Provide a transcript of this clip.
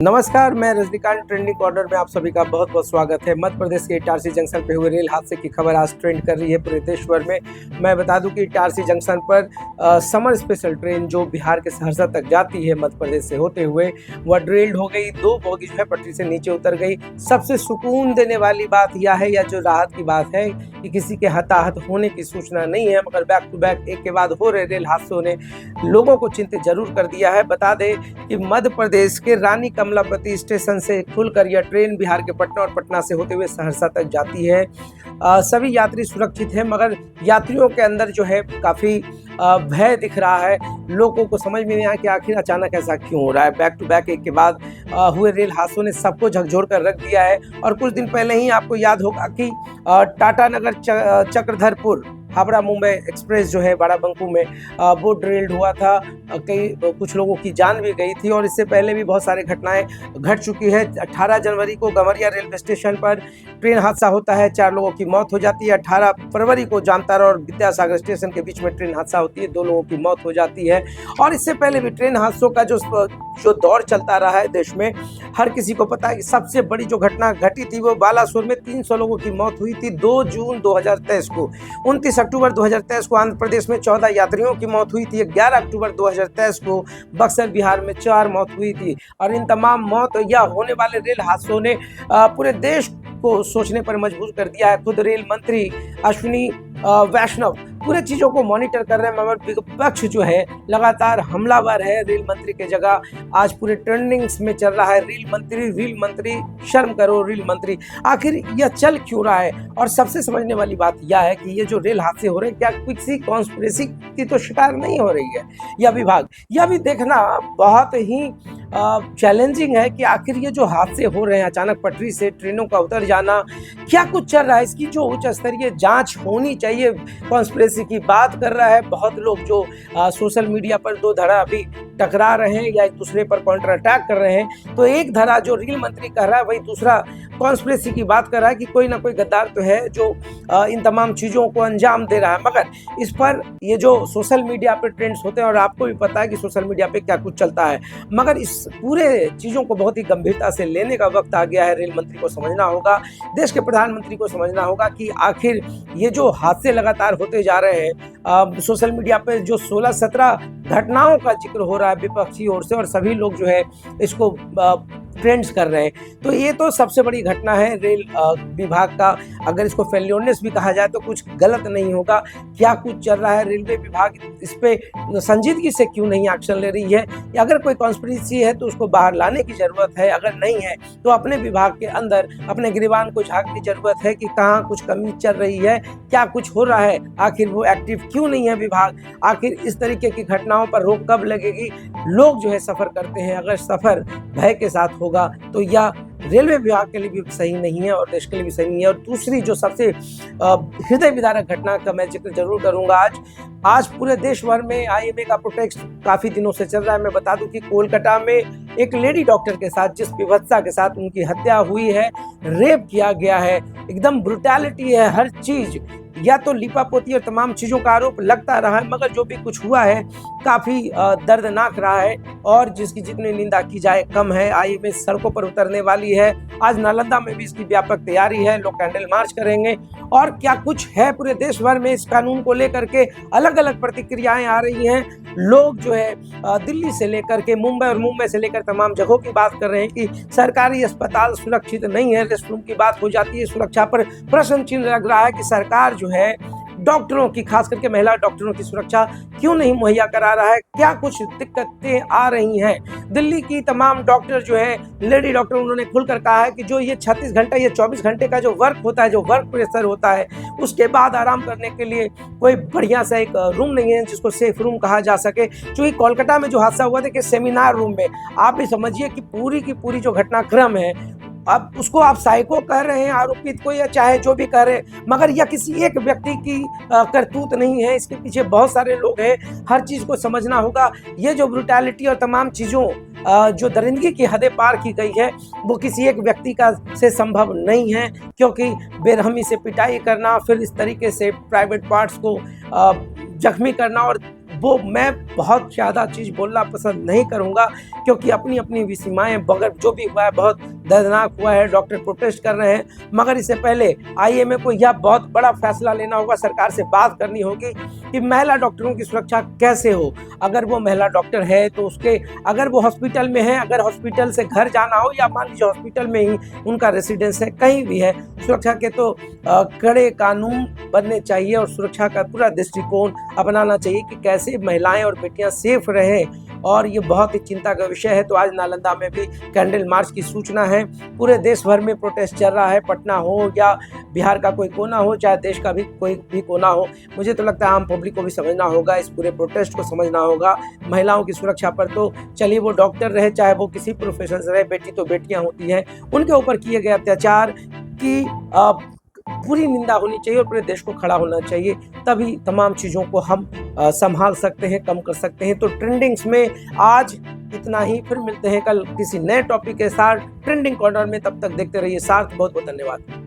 नमस्कार, मैं Rajinikanth. Trending corner में आप सभी का बहुत बहुत स्वागत है। मध्य प्रदेश के इटारसी जंक्शन पे हुए रेल हादसे की खबर आज ट्रेंड कर रही है पूरे देश भर में। मैं बता दूं कि इटारसी जंक्शन पर समर स्पेशल ट्रेन जो बिहार के सहरसा तक जाती है मध्य प्रदेश से होते हुए, वह डिरेल्ड हो गई। 2 बोगी जो है पटरी से नीचे उतर गई। सबसे सुकून देने वाली बात यह है, या जो राहत की बात है, कि किसी के हताहत होने की सूचना नहीं है, मगर बैक टू बैक एक के बाद हो रहे रेल हादसों ने लोगों को चिंतित जरूर कर दिया है। बता दें कि मध्य प्रदेश के रानी कमलापति स्टेशन से खुलकर यह ट्रेन बिहार के पटना और पटना से होते हुए सहरसा तक जाती है। सभी यात्री सुरक्षित हैं, मगर यात्रियों के अंदर जो है काफ़ी भय दिख रहा है। लोगों को समझ में नहीं आया कि आखिर अचानक ऐसा क्यों हो रहा है। बैक टू बैक एक के बाद हुए रेल हादसों ने सबको झकझोर कर रख दिया है। और कुछ दिन पहले ही आपको याद होगा कि टाटा नगर चक्रधरपुर हावड़ा मुंबई एक्सप्रेस जो है बाराबंकी में वो डिरेल्ड हुआ था। कुछ लोगों की जान भी गई थी, और इससे पहले भी बहुत सारी घटनाएं घट चुकी है। 18 जनवरी को गमरिया रेलवे स्टेशन पर ट्रेन हादसा होता है, 4 लोगों की मौत हो जाती है। 18 फरवरी को जामताड़ा और विद्यासागर स्टेशन के बीच में ट्रेन हादसा होती है, 2 लोगों की मौत हो जाती है। और इससे पहले भी ट्रेन हादसों का जो दौर चलता रहा है देश में, हर किसी को पता है कि सबसे बड़ी जो घटना घटी थी वो बालासोर में 300 लोगों की मौत हुई थी 2 जून 2023 को। 29 अक्टूबर 2023 को आंध्र प्रदेश में 14 यात्रियों की मौत हुई थी। 11 अक्टूबर 2023 को बक्सर बिहार में 4 मौत हुई थी। और इन तमाम मौत या होने वाले रेल हादसों ने पूरे देश को सोचने पर मजबूर कर दिया है। खुद रेल मंत्री अश्विनी वैष्णव पूरे चीज़ों को मॉनिटर कर रहे हैं, मगर विपक्ष जो है लगातार हमलावर है। रेल मंत्री के जगह आज पूरे ट्रेंडिंग्स में चल रहा है रेल मंत्री शर्म करो रेल मंत्री। आखिर यह चल क्यों रहा है? और सबसे समझने वाली बात यह है कि ये जो रेल हादसे हो रहे हैं, क्या किसी कॉन्स्पिरेसी की तो शिकार नहीं हो रही है यह विभाग? यह भी देखना बहुत ही चैलेंजिंग है कि आखिर ये जो हादसे हो रहे हैं, अचानक पटरी से ट्रेनों का उतर जाना, क्या कुछ चल रहा है? इसकी जो उच्च स्तरीय जांच होनी चाहिए। कॉन्स्पिरेसी की बात कर रहा है बहुत लोग, जो सोशल मीडिया पर 2 धड़ा अभी टकरा रहे हैं या एक दूसरे पर काउंटर अटैक कर रहे हैं। तो एक धड़ा जो रेल मंत्री कह रहा है, वही दूसरा कॉन्स्पिरेसी की बात कर रहा है कि कोई ना कोई गद्दार तो है जो इन तमाम चीज़ों को अंजाम दे रहा है। मगर इस पर ये जो सोशल मीडिया पे ट्रेंड्स होते हैं, और आपको भी पता है कि सोशल मीडिया पे क्या कुछ चलता है, मगर इस पूरे चीज़ों को बहुत ही गंभीरता से लेने का वक्त आ गया है। रेल मंत्री को समझना होगा, देश के प्रधानमंत्री को समझना होगा कि आखिर ये जो हादसे लगातार होते जा रहे हैं, सोशल मीडिया पे जो 16-17 घटनाओं का जिक्र हो रहा है विपक्षी ओर से, और सभी लोग जो है इसको ट्रेंड्स कर रहे हैं, तो ये तो सबसे बड़ी घटना है रेल विभाग का। अगर इसको फेल्योरनेस भी कहा जाए तो कुछ गलत नहीं होगा। क्या कुछ चल रहा है? रेलवे विभाग इस पे संजीदगी से क्यों नहीं एक्शन ले रही है? अगर कोई कॉन्स्पिरेसी है तो उसको बाहर लाने की ज़रूरत है। अगर नहीं है तो अपने विभाग के अंदर अपने गिरबान को झांकने की ज़रूरत है कि कहाँ कुछ कमी चल रही है, क्या कुछ हो रहा है, आखिर वो एक्टिव क्यों नहीं है विभाग। आखिर इस तरीके की घटनाओं पर रोक कब लगेगी? लोग जो है सफ़र करते हैं, अगर सफ़र भय के साथ होगा तो यह रेलवे विभाग के लिए भी सही नहीं है और देश के लिए भी सही नहीं है। और दूसरी जो सबसे हृदय विदारक घटना का मैं जिक्र जरूर करूंगा आज पूरे देश भर में IMA का प्रोटेस्ट काफ़ी दिनों से चल रहा है। मैं बता दूं कि कोलकाता में एक लेडी डॉक्टर के साथ जिस विभत्सा के साथ उनकी हत्या हुई है, रेप किया गया है, एकदम ब्रुटैलिटी है हर चीज़, या तो लिपापोती और तमाम चीज़ों का आरोप लगता रहा है, मगर जो भी कुछ हुआ है काफ़ी दर्दनाक रहा है, और जिसकी जितनी निंदा की जाए कम है। IMA सड़कों पर उतरने वाली है। आज नालंदा में भी इसकी व्यापक तैयारी है, लोग कैंडल मार्च करेंगे। और क्या कुछ है पूरे देश भर में इस कानून को लेकर के अलग अलग प्रतिक्रियाएं आ रही हैं। लोग जो है दिल्ली से लेकर के मुंबई और मुंबई से लेकर तमाम जगहों की बात कर रहे हैं कि सरकारी अस्पताल सुरक्षित नहीं है। रेस्ट रूम की बात हो जाती है, सुरक्षा पर प्रश्न चिन्ह लग रहा है कि सरकार जो है डॉक्टरों की, खास करके महिला डॉक्टरों की सुरक्षा क्यों नहीं मुहैया करा रहा है। क्या कुछ दिक्कतें आ रही हैं? दिल्ली की तमाम डॉक्टर जो है, लेडी डॉक्टर, उन्होंने खुलकर कहा है कि जो ये 36 घंटा या 24 घंटे का जो वर्क होता है, जो वर्क प्रेशर होता है, उसके बाद आराम करने के लिए कोई बढ़िया सा एक रूम नहीं है जिसको सेफ रूम कहा जा सके। क्योंकि कोलकाता में जो हादसा हुआ था कि सेमिनार रूम में, आप भी समझिए कि पूरी की पूरी जो घटनाक्रम है, अब उसको आप साइको कह रहे हैं, आरोपित को, या चाहे जो भी कह रहे हैं, मगर यह किसी एक व्यक्ति की करतूत नहीं है। इसके पीछे बहुत सारे लोग हैं। हर चीज़ को समझना होगा। ये जो ब्रुटैलिटी और तमाम चीज़ों जो दरिंदगी की हदें पार की गई है, वो किसी एक व्यक्ति का से संभव नहीं है। क्योंकि बेरहमी से पिटाई करना, फिर इस तरीके से प्राइवेट पार्ट्स को जख्मी करना और वो मैं बहुत ज़्यादा चीज़ बोलना पसंद नहीं करूँगा, क्योंकि अपनी अपनी भी सीमाएँ, मगर जो भी हुआ है बहुत दर्दनाक हुआ है। डॉक्टर प्रोटेस्ट कर रहे हैं, मगर इससे पहले आईएमए को यह बहुत बड़ा फैसला लेना होगा, सरकार से बात करनी होगी कि महिला डॉक्टरों की सुरक्षा कैसे हो। अगर वो महिला डॉक्टर है तो उसके, अगर वो हॉस्पिटल में है, अगर हॉस्पिटल से घर जाना हो या मान लीजिए हॉस्पिटल में ही उनका रेसिडेंस है, कहीं भी है, सुरक्षा के तो कड़े कानून बनने चाहिए और सुरक्षा का पूरा दृष्टिकोण अपनाना चाहिए कि कैसे महिलाएं और बेटियां सेफ रहें। और ये बहुत ही चिंता का विषय है। तो आज नालंदा में भी कैंडल मार्च की सूचना है। पूरे देश भर में प्रोटेस्ट चल रहा है, पटना हो या बिहार का कोई कोना हो, चाहे देश का भी कोई भी कोना हो। मुझे तो लगता है आम पब्लिक को भी समझना होगा, इस पूरे प्रोटेस्ट को समझना होगा। महिलाओं की सुरक्षा पर तो चलिए वो डॉक्टर रहे, चाहे वो किसी प्रोफेशन से रहे, बेटी तो बेटियां होती हैं, उनके ऊपर किए गए अत्याचार की पूरी निंदा होनी चाहिए और पूरे देश को खड़ा होना चाहिए। तभी तमाम चीज़ों को हम संभाल सकते हैं, कम कर सकते हैं। तो ट्रेंडिंग्स में आज इतना ही, फिर मिलते हैं कल किसी नए टॉपिक के साथ ट्रेंडिंग कॉर्नर में। तब तक देखते रहिए सार्थ। बहुत बहुत धन्यवाद।